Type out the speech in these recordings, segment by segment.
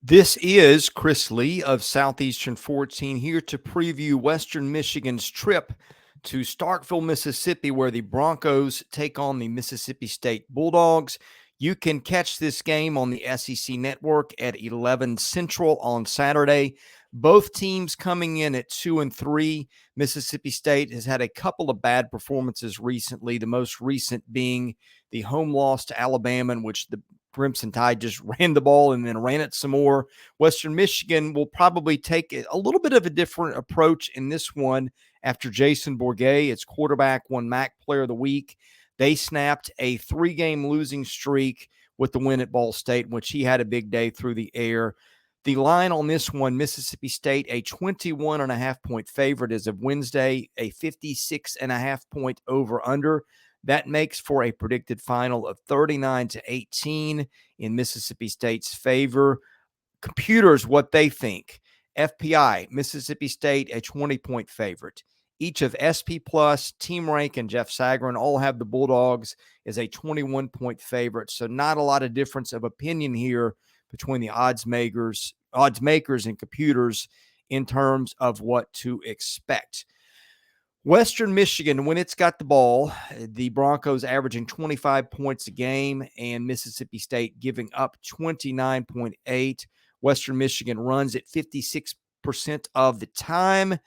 This is Chris Lee of Southeastern 14 here to preview Western Michigan's trip to Starkville, Mississippi, where the Broncos take on the Mississippi State Bulldogs. You can catch this game on the SEC Network at 11 Central on Saturday. Both teams coming in at 2-3. Mississippi State has had a couple of bad performances recently, the most recent being the home loss to Alabama, in which the Crimson Tide just ran the ball and then ran it some more. Western Michigan will probably take a little bit of a different approach in this one after Jason Bourguet, its quarterback, won MAC Player of the Week. They snapped a 3-game losing streak with the win at Ball State, in which he had a big day through the air. The line on this one, Mississippi State, a 21.5-point favorite as of Wednesday, a 56.5-point over-under. That makes for a predicted final of 39-18 in Mississippi State's favor. Computers, what they think. FPI, Mississippi State, a 20-point favorite. Each of SP Plus, Team Rank, and Jeff Sagarin all have the Bulldogs as a 21-point favorite. So not a lot of difference of opinion here between the odds makers and computers in terms of what to expect. Western Michigan, when it's got the ball, the Broncos averaging 25 points a game and Mississippi State giving up 29.8. Western Michigan runs at 56% of the time.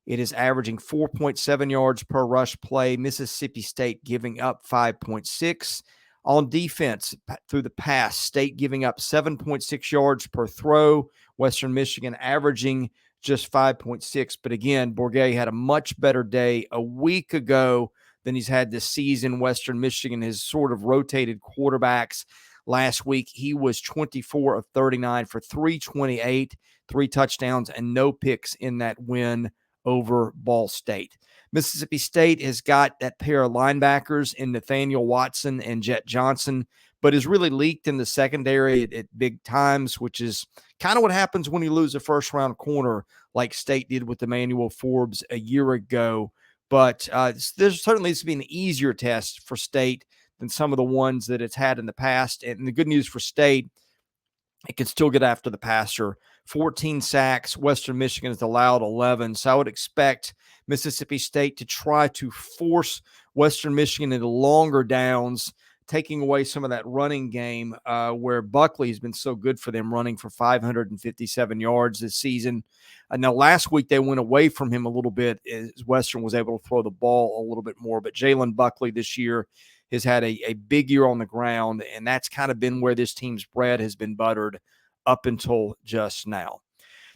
It is averaging 4.7 yards per rush play. Mississippi State giving up 5.6. On defense, through the pass, State giving up 7.6 yards per throw. Western Michigan averaging just 5.6. But again, Bourguet had a much better day a week ago than he's had this season. Western Michigan has sort of rotated quarterbacks. Last week, he was 24 of 39 for 328, 3 touchdowns, and no picks in that win over Ball State. Mississippi State has got that pair of linebackers in Nathaniel Watson and Jet Johnson, but is really leaked in the secondary at big times, which is kind of what happens when you lose a first-round corner like State did with Emmanuel Forbes a year ago. But there certainly needs to be an easier test for State than some of the ones that it's had in the past. And the good news for State, it can still get after the passer. 14 sacks. Western Michigan has allowed 11. So I would expect Mississippi State to try to force Western Michigan into longer downs, taking away some of that running game where Buckley has been so good for them, running for 557 yards this season. Now, last week they went away from him a little bit as Western was able to throw the ball a little bit more. But Jalen Buckley this year has had a big year on the ground, and that's kind of been where this team's bread has been buttered up until just now.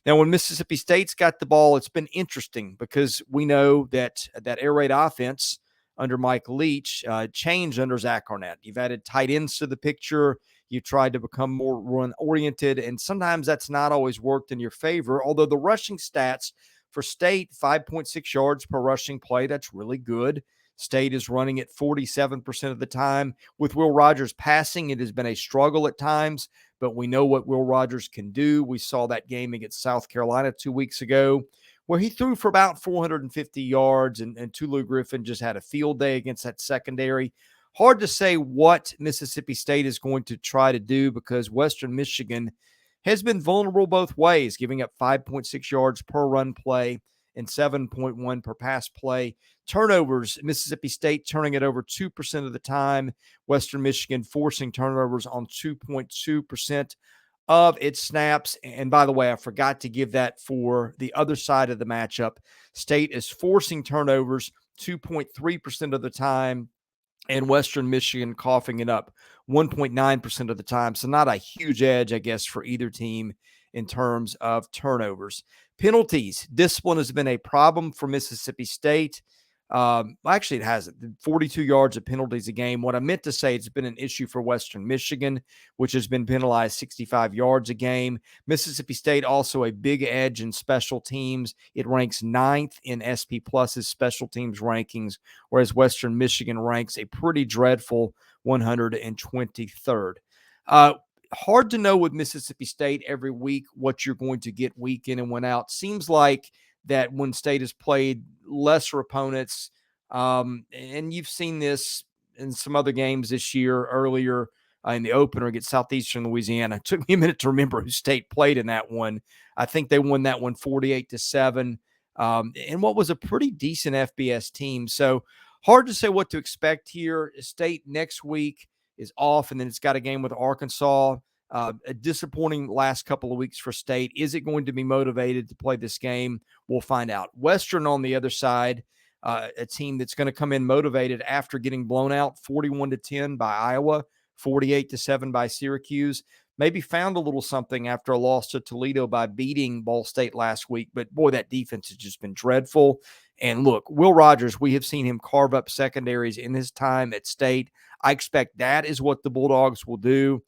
Now, when Mississippi State's got the ball, it's been interesting because we know that air raid offense under Mike Leach changed under Zach Arnett. You've added tight ends to the picture. You've tried to become more run-oriented, and sometimes that's not always worked in your favor, although the rushing stats for State, 5.6 yards per rushing play, that's really good. State is running at 47% of the time. With Will Rogers passing, it has been a struggle at times, but we know what Will Rogers can do. We saw that game against South Carolina 2 weeks ago where he threw for about 450 yards, and Tulu Griffin just had a field day against that secondary. Hard to say what Mississippi State is going to try to do because Western Michigan has been vulnerable both ways, giving up 5.6 yards per run play and 7.1 per pass play. Turnovers, Mississippi State turning it over 2% of the time. Western Michigan forcing turnovers on 2.2% of its snaps. And by the way, I forgot to give that for the other side of the matchup. State is forcing turnovers 2.3% of the time, and Western Michigan coughing it up 1.9% of the time. So not a huge edge, I guess, for either team in terms of turnovers. Penalties, discipline has been a problem for Mississippi State. Actually, it hasn't. 42 yards of penalties a game. What I meant to say, it's been an issue for Western Michigan, which has been penalized 65 yards a game. Mississippi State also a big edge in special teams. It ranks 9th in SP Plus's special teams rankings, whereas Western Michigan ranks a pretty dreadful 123rd. Hard to know with Mississippi State every week what you're going to get week in and week out. Seems like that when State has played lesser opponents, and you've seen this in some other games this year earlier, in the opener against Southeastern Louisiana. It took me a minute to remember who State played in that one. I think they won that one 48-7. And what was a pretty decent FBS team. So hard to say what to expect here. State next week is off, and then it's got a game with Arkansas. A disappointing last couple of weeks for State. Is it going to be motivated to play this game? We'll find out. Western on the other side, a team that's going to come in motivated after getting blown out 41-10 by Iowa, 48-7 by Syracuse. Maybe found a little something after a loss to Toledo by beating Ball State last week. But, boy, that defense has just been dreadful. And, look, Will Rogers, we have seen him carve up secondaries in his time at State. I expect that is what the Bulldogs will do.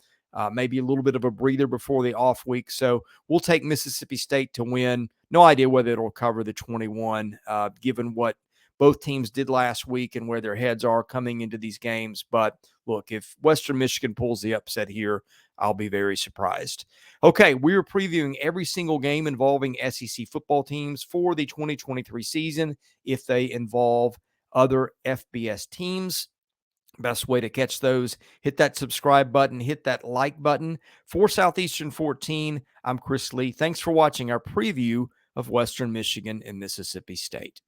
Maybe a little bit of a breather before the off week. So we'll take Mississippi State to win. No idea whether it'll cover the 21, given what both teams did last week and where their heads are coming into these games. But look, if Western Michigan pulls the upset here, I'll be very surprised. Okay, we're previewing every single game involving SEC football teams for the 2023 season if they involve other FBS teams. Best way to catch those, hit that subscribe button, hit that like button. For Southeastern 14, I'm Chris Lee. Thanks for watching our preview of Western Michigan and Mississippi State.